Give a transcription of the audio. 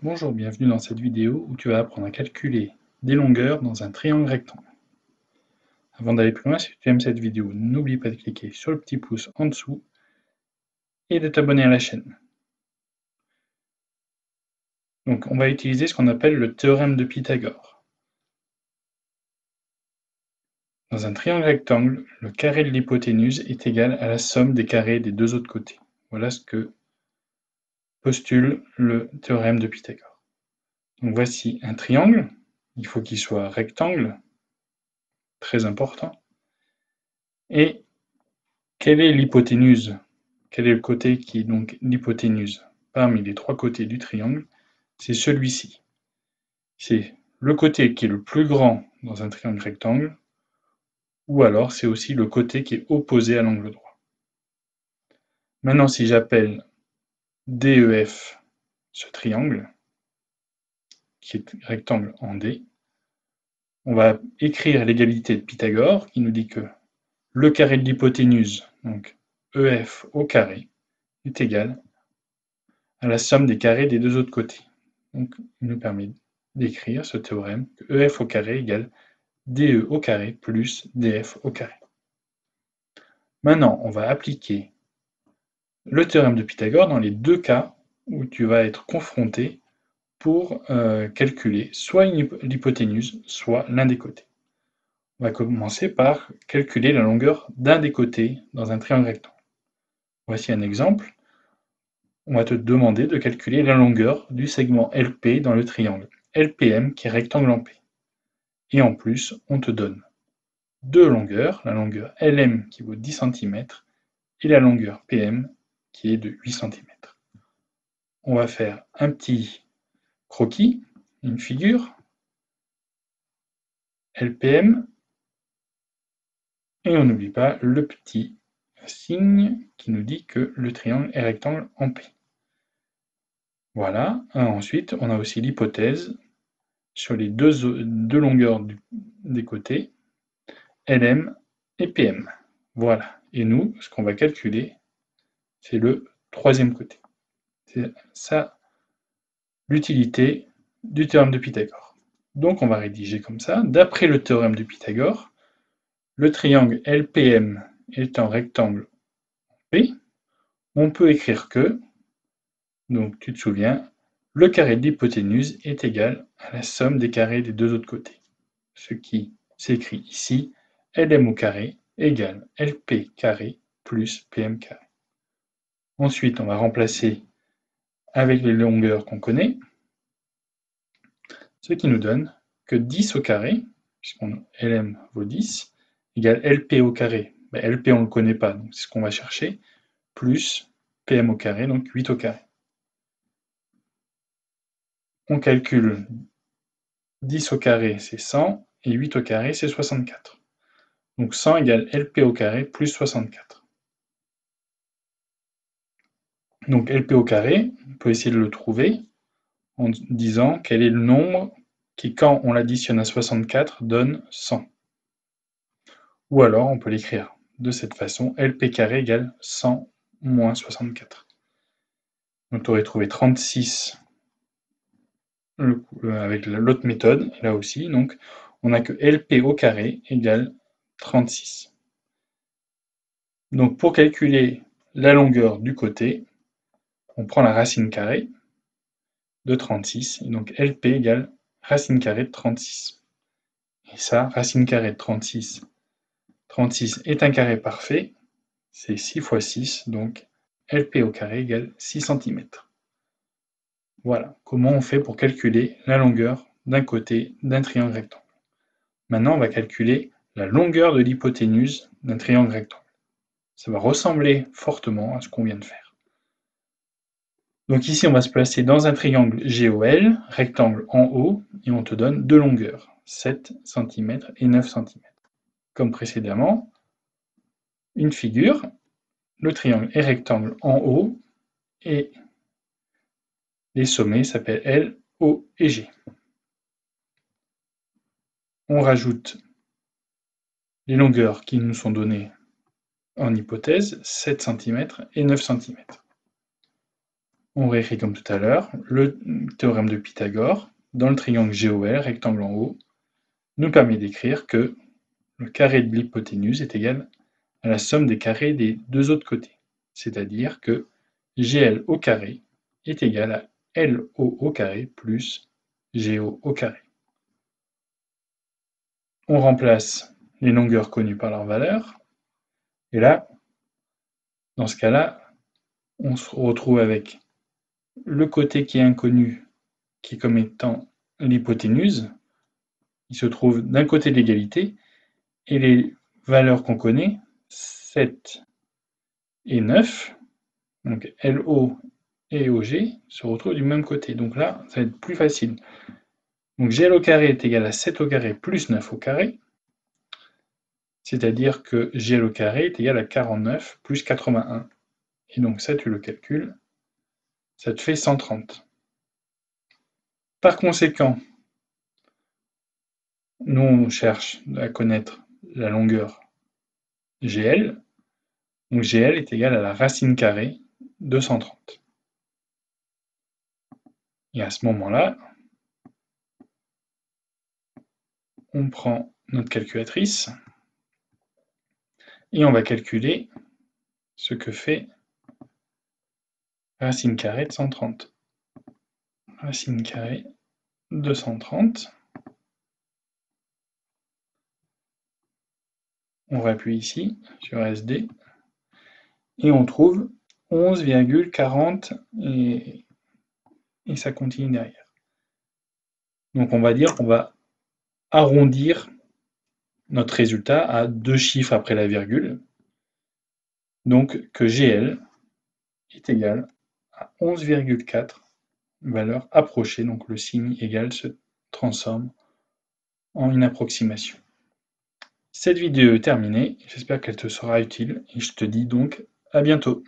Bonjour, bienvenue dans cette vidéo où tu vas apprendre à calculer des longueurs dans un triangle rectangle. Avant d'aller plus loin, si tu aimes cette vidéo, n'oublie pas de cliquer sur le petit pouce en dessous et de t'abonner à la chaîne. Donc on va utiliser ce qu'on appelle le théorème de Pythagore. Dans un triangle rectangle, le carré de l'hypoténuse est égal à la somme des carrés des deux autres côtés. Voilà ce que postule le théorème de Pythagore. Donc voici un triangle, il faut qu'il soit rectangle, très important. Et quelle est l'hypoténuse? Quel est le côté qui est donc l'hypoténuse parmi les trois côtés du triangle? C'est celui-ci. C'est le côté qui est le plus grand dans un triangle rectangle, ou alors c'est aussi le côté qui est opposé à l'angle droit. Maintenant, si j'appelle DEF ce triangle, qui est rectangle en D, on va écrire l'égalité de Pythagore qui nous dit que le carré de l'hypoténuse, donc EF au carré, est égal à la somme des carrés des deux autres côtés. Donc, il nous permet d'écrire ce théorème que EF au carré égale DE au carré plus DF au carré. Maintenant, on va appliquer le théorème de Pythagore dans les deux cas où tu vas être confronté pour calculer soit l'hypoténuse, soit l'un des côtés. On va commencer par calculer la longueur d'un des côtés dans un triangle rectangle. Voici un exemple. On va te demander de calculer la longueur du segment LP dans le triangle LPM qui est rectangle en P. Et en plus, on te donne deux longueurs, la longueur LM qui vaut 10 cm et la longueur PM qui est de 8 cm. On va faire un petit croquis, une figure, LPM, et on n'oublie pas le petit signe qui nous dit que le triangle est rectangle en P. Voilà, ensuite on a aussi l'hypothèse sur les deux longueurs des côtés, LM et PM. Voilà, et nous, ce qu'on va calculer, c'est le troisième côté. C'est ça l'utilité du théorème de Pythagore. Donc on va rédiger comme ça. D'après le théorème de Pythagore, le triangle LPM étant rectangle P, on peut écrire que, donc tu te souviens, le carré de l'hypoténuse est égal à la somme des carrés des deux autres côtés. Ce qui s'écrit ici, LM au carré égale LP carré plus PM carré. Ensuite, on va remplacer avec les longueurs qu'on connaît, ce qui nous donne que 10 au carré, puisqu'on LM vaut 10, égale LP au carré. Ben, LP, on ne le connaît pas, donc c'est ce qu'on va chercher, plus PM au carré, donc 8 au carré. On calcule 10 au carré, c'est 100, et 8 au carré, c'est 64. Donc 100 égale LP au carré plus 64. Donc LP au carré, on peut essayer de le trouver en disant quel est le nombre qui, quand on l'additionne à 64, donne 100. Ou alors, on peut l'écrire de cette façon, LP carré égale 100 moins 64. Donc, tu aurais trouvé 36 avec l'autre méthode, là aussi. Donc, on a que LP au carré égale 36. Donc, pour calculer la longueur du côté, on prend la racine carrée de 36. Et donc, LP égale racine carrée de 36. Et ça, racine carrée de 36. 36 est un carré parfait. C'est 6 fois 6, donc LP au carré égale 6 cm. Voilà comment on fait pour calculer la longueur d'un côté d'un triangle rectangle. Maintenant, on va calculer la longueur de l'hypoténuse d'un triangle rectangle. Ça va ressembler fortement à ce qu'on vient de faire. Donc ici, on va se placer dans un triangle GOL, rectangle en haut, et on te donne deux longueurs, 7 cm et 9 cm. Comme précédemment, une figure, le triangle est rectangle en haut, et les sommets s'appellent L, O et G. On rajoute les longueurs qui nous sont données en hypothèse, 7 cm et 9 cm. On réécrit comme tout à l'heure, le théorème de Pythagore, dans le triangle GOL, rectangle en haut, nous permet d'écrire que le carré de l'hypoténuse est égal à la somme des carrés des deux autres côtés. C'est-à-dire que GL au carré est égal à LO au carré plus GO au carré. On remplace les longueurs connues par leur valeur. Et là, dans ce cas-là, on se retrouve avec le côté qui est inconnu, qui est comme étant l'hypoténuse. Il se trouve d'un côté de l'égalité, et les valeurs qu'on connaît, 7 et 9, donc LO et OG, se retrouvent du même côté. Donc là, ça va être plus facile. Donc GL au carré est égal à 7 au carré plus 9 au carré, c'est-à-dire que GL au carré est égal à 49 plus 81. Et donc ça, tu le calcules, ça te fait 130. Par conséquent, nous, on cherche à connaître la longueur GL. Donc GL est égal à la racine carrée de 130. Et à ce moment-là, on prend notre calculatrice et on va calculer ce que fait racine carrée de 130. Racine carrée de 130. On appuie ici sur SD et on trouve 11,40 et ça continue derrière. Donc on va dire qu'on va arrondir notre résultat à 2 chiffres après la virgule. Donc que GL est égal à 11,4, valeur approchée, donc le signe égal se transforme en une approximation. Cette vidéo est terminée, j'espère qu'elle te sera utile et je te dis donc à bientôt.